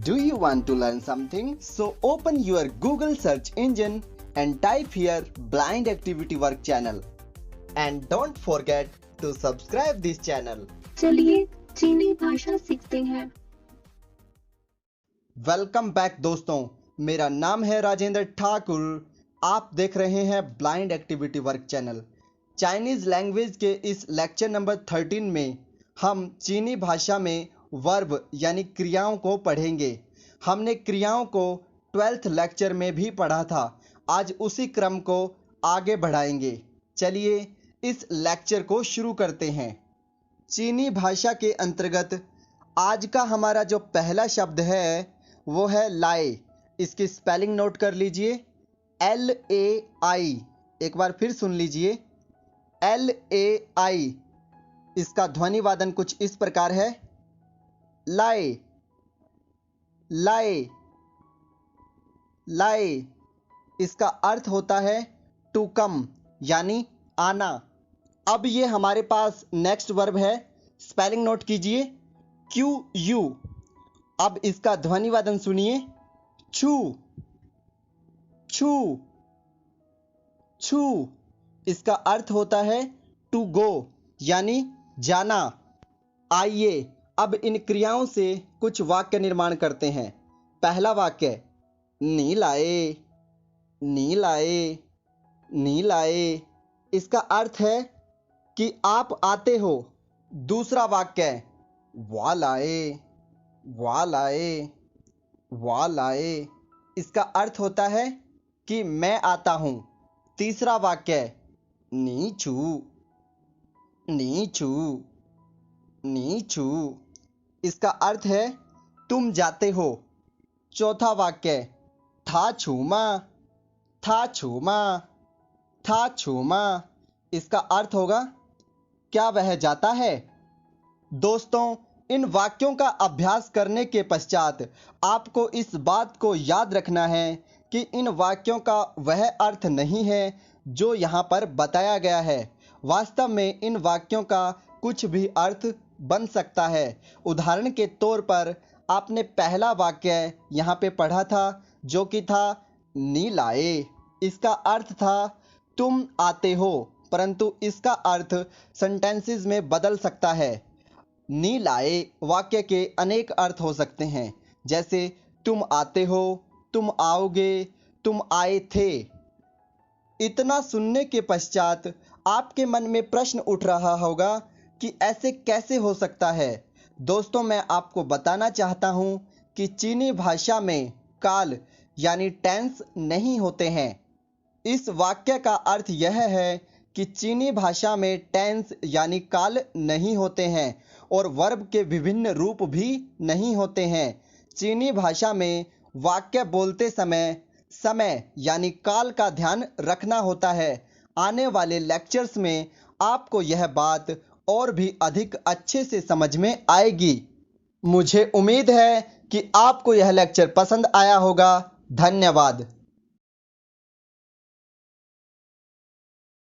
Do you want to learn something? So open your Google search engine and type here Blind Activity Work channel. And don't forget to subscribe this channel. चलिए चीनी भाषा सीखते हैं। Welcome back दोस्तों, मेरा नाम है राजेंद्र ठाकुर। आप देख रहे हैं blind activity work channel. Chinese language के इस लेक्चर नंबर 13 में हम चीनी भाषा में वर्ब यानी क्रियाओं को पढ़ेंगे। हमने क्रियाओं को 12th लेक्चर में भी पढ़ा था। आज उसी क्रम को आगे बढ़ाएंगे। चलिए इस लेक्चर को शुरू करते हैं। चीनी भाषा के अंतर्गत आज का हमारा जो पहला शब्द है वो है लाए। इसकी स्पेलिंग नोट कर लीजिए, LAI। एक बार फिर सुन लीजिए, LAI। इसका ध्वनि वादन कुछ इस प्रकार है, लाए लाए लाए। इसका अर्थ होता है टू कम यानी आना। अब ये हमारे पास नेक्स्ट वर्ब है, स्पेलिंग नोट कीजिए, QU। अब इसका ध्वनि वादन सुनिए, छू छू छू। इसका अर्थ होता है टू गो यानी जाना। आइए अब इन क्रियाओं से कुछ वाक्य निर्माण करते हैं। पहला वाक्य, नी लाए नी लाए नी लाए। इसका अर्थ है कि आप आते हो। दूसरा वाक्य, वा लाए वा लाए वा लाए। इसका अर्थ होता है कि मैं आता हूँ। तीसरा वाक्य, नीचू नीचू नीचू। इसका अर्थ है तुम जाते हो। चौथा वाक्य, था छूमा था छूमा था छूमा। इसका अर्थ होगा क्या वह जाता है। दोस्तों, इन वाक्यों का अभ्यास करने के पश्चात आपको इस बात को याद रखना है कि इन वाक्यों का वह अर्थ नहीं है जो यहाँ पर बताया गया है। वास्तव में इन वाक्यों का कुछ भी अर्थ बन सकता है। उदाहरण के तौर पर आपने पहला वाक्य यहाँ पे पढ़ा था जो कि था नी लाए। इसका अर्थ था तुम आते हो, परंतु इसका अर्थ सेंटेंसेस में बदल सकता है। नी लाए वाक्य के अनेक अर्थ हो सकते हैं, जैसे तुम आते हो, तुम आओगे, तुम आए थे। इतना सुनने के पश्चात आपके मन में प्रश्न उठ रहा होगा कि ऐसे कैसे हो सकता है। दोस्तों, मैं आपको बताना चाहता हूँ कि चीनी भाषा में काल यानी टेंस नहीं होते हैं। इस वाक्य का अर्थ यह है कि चीनी भाषा में टेंस यानी काल नहीं होते हैं और वर्ब के विभिन्न रूप भी नहीं होते हैं। चीनी भाषा में वाक्य बोलते समय समय यानी काल का ध्यान रखना होता है। आने वाले लेक्चर्स में आपको यह बात और भी अधिक अच्छे से समझ में आएगी। मुझे उम्मीद है कि आपको यह लेक्चर पसंद आया होगा। धन्यवाद।